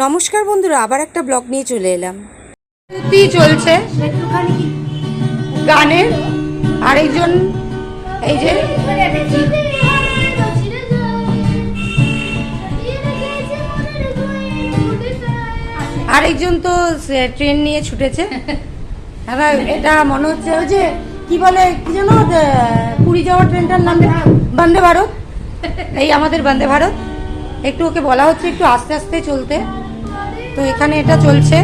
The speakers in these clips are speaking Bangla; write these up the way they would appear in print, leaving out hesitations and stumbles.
নমস্কার বন্ধুরা, আবার একটা ব্লগ নিয়ে চলে এলাম। চলছে গানের আরেকজন, এই যে আরেকজন তো ট্রেন নিয়ে ছুটেছে। এবার এটা মনে হচ্ছে ওই যে কি বলে কি যেন পুরী যাওয়ার ট্রেনটার নাম বন্দে ভারত। এই আমাদের বন্দে ভারত। একটু ওকে বলা হচ্ছে একটু আস্তে আস্তে চলতে, তো এখানে এটা চলছে।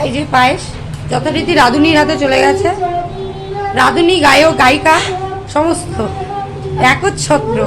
এই যে পায়েস যথারীতি রাঁধুনির হাতে চলে গেছে। রাঁধুনি, গায়ক, গায়িকা সমস্ত একচ্ছত্র।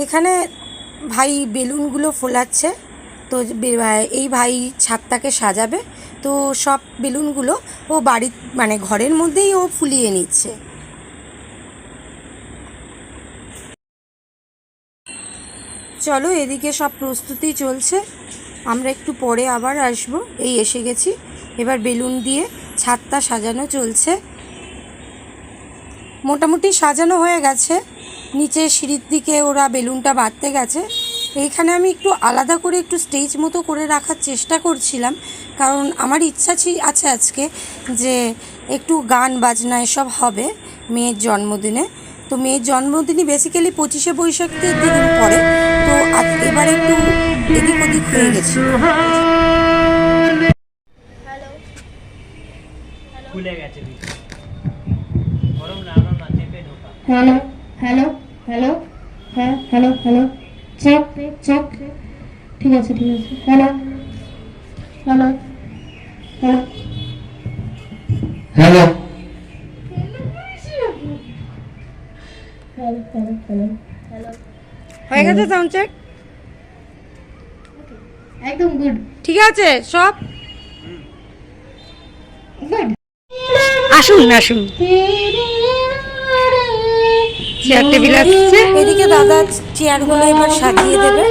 এখানে ভাই বেলুনগুলো ফোলাচ্ছে, তো এই ভাই ছাদটাকে সাজাবে, তো সব বেলুনগুলো ও বাড়ির মানে ঘরের মধ্যেই ও ফুলিয়ে নিচ্ছে। চলো, এদিকে সব প্রস্তুতি চলছে, আমরা একটু পরে আবার আসবো। এই এসে গেছি, এবার বেলুন দিয়ে ছাদটা সাজানো চলছে। মোটামুটি সাজানো হয়ে গেছে, নিচে সিঁড়ির দিকে ওরা বেলুনটা বাঁধতে গেছে। এইখানে আমি একটু আলাদা করে একটু স্টেজ মতো করে রাখার চেষ্টা করছিলাম, কারণ আমার ইচ্ছা আছে আজকে যে একটু গান বাজনা এসব হবে মেয়ের জন্মদিনে। তো মেয়ের জন্মদিনই বেসিক্যালি 25শে বৈশাখের দিন পরে, তো এবার একটু এদিক ওদিক হয়ে গেছে। হ্যালো হ্যালো হ্যালো, হ্যাঁ হ্যালো হ্যালো, চেক চেক, ঠিক আছে ঠিক আছে, hello hello hello hello hello hello hello hello, হয়ে গেছে সাউন্ড চেক? একদম গুড, ঠিক আছে সব। গুড। আসুন আসুন, চেয়ার টেবিল আসছে। এদিকে দাদা চেয়ারগুলো এবার সাজিয়ে দেবে।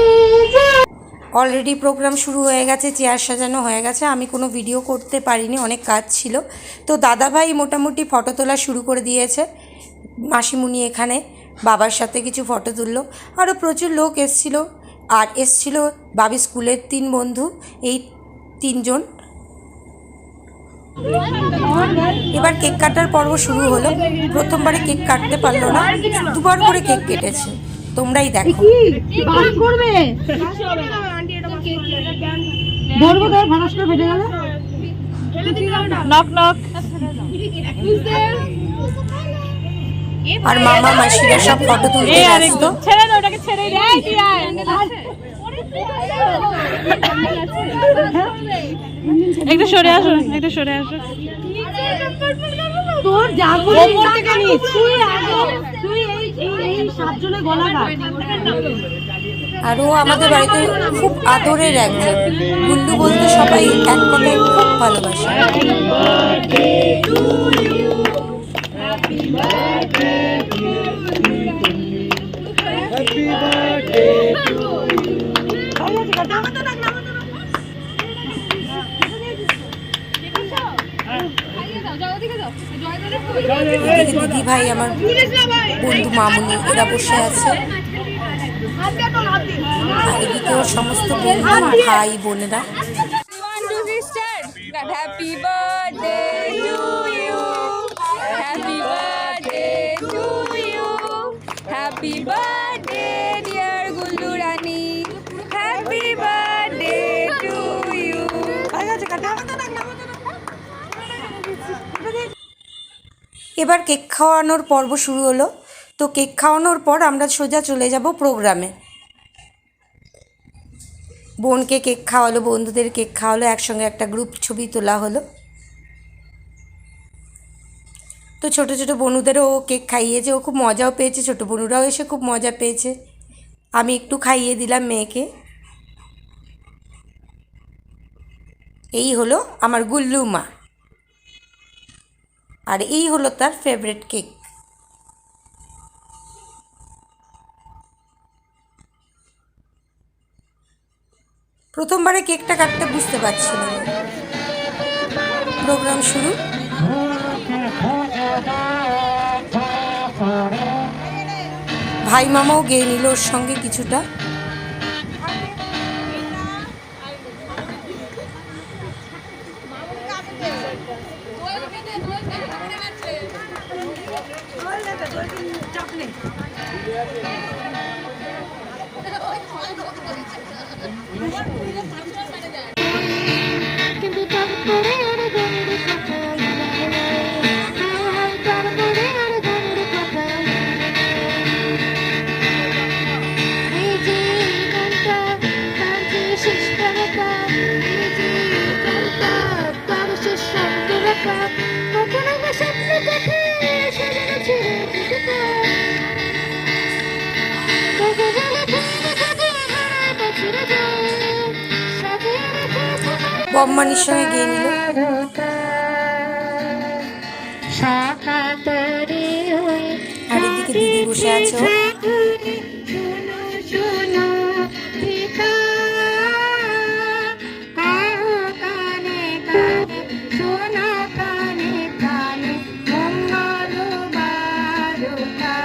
অলরেডি প্রোগ্রাম শুরু হয়ে গেছে, চেয়ার সাজানো হয়ে গেছে। আমি কোনো ভিডিও করতে পারিনি, অনেক কাজ ছিল। তো দাদাভাই মোটামুটি ফটো তোলা শুরু করে দিয়েছে। মাসিমুনি এখানে বাবার সাথে কিছু ফটো তুললো, আরও প্রচুর লোক এসছিল। আর এসছিল বাবি স্কুলের 3 বন্ধু, এই 3 জন। এবার কেক কাটার পর্ব শুরু হলো। প্রথমবারে কেক কাটতে পারলো না, 2বার করে কেক কেটেছে, তোমরাই দেখো। আর মামা মাসিরা সব ফটো তুলতে ব্যস্ত। একটু সরে আসো, একটু সরে আসো। তোর জাগো থেকে নিস তুই এই সাতজনের গলা কাট। আর ও আমাদের বাড়িতে খুব আদরের একজন, গুল্লু বলতে সবাই এক কথায় খুব ভালোবাসে। দিদি ভাই, আমার বন্ধু মামুনি, এরা বসে আছে। আর এদিকেও সমস্ত বন্ধু ভাই বোনেরা। Happy birthday to you, happy birthday to you, happy birthday dear Gullu Rani, happy birthday to you. এবার কেক খাওয়ানোর পর্ব শুরু হলো। তো কেক খাওয়ানোর পর আমরা সোজা চলে যাব প্রোগ্রামে। বোনকে কেক খাওয়ালো, বন্ধুদের কেক খাওয়ালো, একসঙ্গে একটা গ্রুপ ছবি তোলা হলো। তো ছোট ছোট বনুদেরও ও কেক খাইয়েছে, ও খুব মজাও পেয়েছে, ছোট বনুরাও এসে খুব মজা পেয়েছে। আমি একটু খাইয়ে দিলাম মেয়েকে। এই হলো আমার গুল্লু মা, আর এই হলো তার ফেভারিট কেক। প্রথমবারে কেকটা কাটতে বুঝতে পারছিল না। প্রোগ্রাম শুরু। ভাই মামাও গেয়ে নিল ওর সঙ্গে কিছুটা। কিন্তু তারপরে আর গানের কথা মনে নেই। তারপরে আর গানের কথা এই যে গানটা তার যে শেষটা রেখা, এই যে গানটা তার শেষ শব্দ রেখা, কখন আমার স্বপ্ন দেখে সাজানো ছিল কিছুটা। কখন যেন তুমি সাথে হারাটা ছেড়ে যায়, সাথে রেখে তোমার বম্মানির সঙ্গে গিয়ে নিল। শাখা তরে হয়ে আর এদিকে দিদি বসে আছে ও। শোনো শোনো পিতা, কাহো কানে কানে শোনো কানে কানে মঙ্গল বারতা,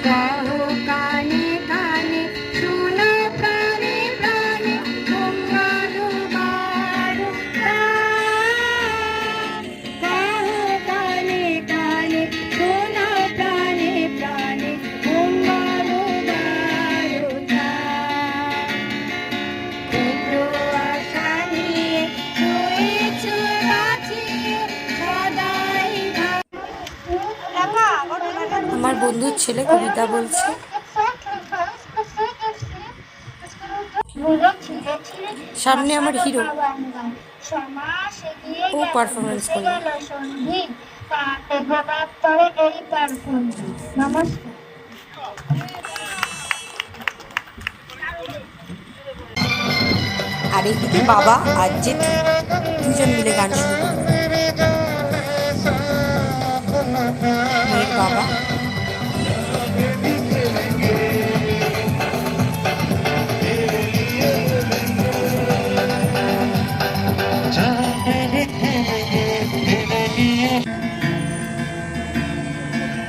কাহো কানে কানে শোনো কানে কানে মঙ্গল বারতা, কাহো কানে কানে শোনো প্রাণে প্রাণে মঙ্গল বারতা। ক্ষুদ্র আশা নিয়ে রয়েছ রাখিয়ে সদাই আমার বন্ধুর ছেলে কবিতা বলছে। সামনে আমার হিরো, ও পারফরমেন্স করবে। নমস্কার। আর এদিকে বাবা আর জেঠু দুজন মিলে গান শুরু করলো। মেয়ের বাবা।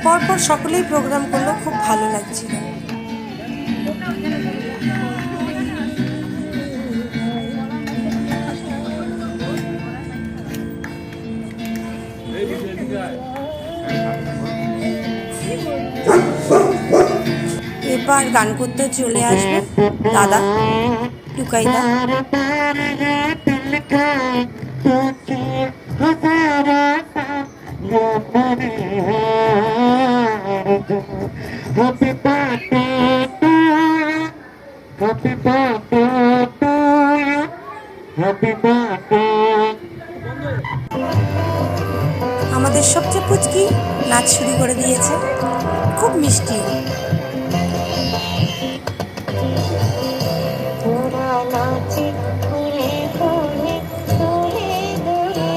পরপর সকলেই প্রোগ্রাম করলো, খুব ভালো লাগছিল। এবার গান করতে চলে আসবে দাদা টুকাইদা। Happy birthday to you. Happy birthday to you. Happy birthday. আমাদের সবচেয়ে পুচকি নাচ শুরু করে দিয়েছে, খুব মিষ্টি। মোরা নাচি ফুলে ফুলে দোলে দোলে,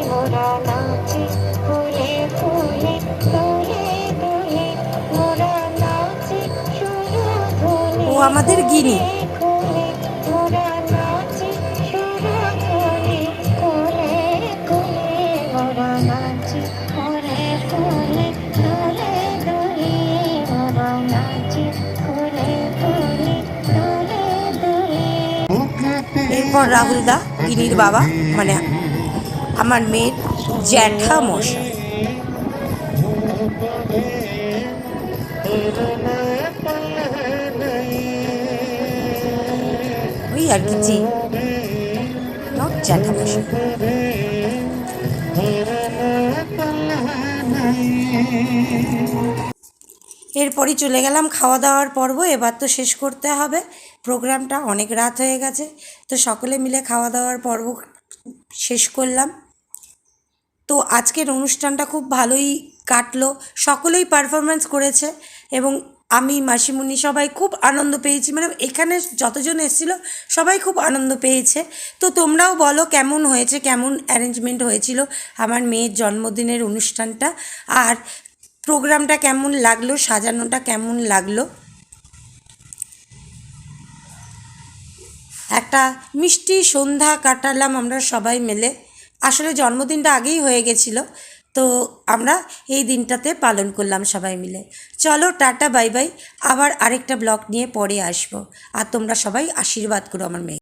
মোরা নাচি ফুলে ফুলে দোলে দোলে, মোরা নাচি সুর ধুনে ও আমাদের গিনি। খুলে, মোরা নাচি সুর ধুনে খুলে খুলে, মোরা নাচি ফুলে ফুলে দোলে দোলে, মোরা নাচি ফুলে ফুলে দোলে দোলে। এরপর রাহুল দা, গিনির বাবা, মানে আমার মেয়ের জ্যাঠা মশাই। ওই আর কি, জি নট জ্যাঠা মশাই। এরপরই চলে গেলাম খাওয়া দাওয়ার পর্ব। এবার তো শেষ করতে হবে প্রোগ্রামটা, অনেক রাত হয়ে গেছে। তো সকলে মিলে খাওয়া দাওয়ার পর্ব শেষ করলাম। তো আজকের অনুষ্ঠানটা খুব ভালোই কাটলো, সকলেই পারফরমেন্স করেছে এবং আমি মাসিমণি সবাই খুব আনন্দ পেয়েছি। মানে এখানে যতজন এসেছিলো সবাই খুব আনন্দ পেয়েছে। তো তোমরাও বলো কেমন হয়েছে, কেমন অ্যারেঞ্জমেন্ট হয়েছিল আমার মেয়ের জন্মদিনের অনুষ্ঠানটা, আর প্রোগ্রামটা কেমন লাগলো, সাজানোটা কেমন লাগলো। একটা মিষ্টি সন্ধ্যা কাটালাম আমরা সবাই মিলে। আসলে জন্মদিনটা আগেই হয়ে গেছিলো, তো আমরা এই দিনটাতে পালন করলাম সবাই মিলে। চলো টাটা বাই বাই, আবার আরেকটা ব্লগ নিয়ে পরে আসবো। আর তোমরা সবাই আশীর্বাদ করো আমার মেয়ে।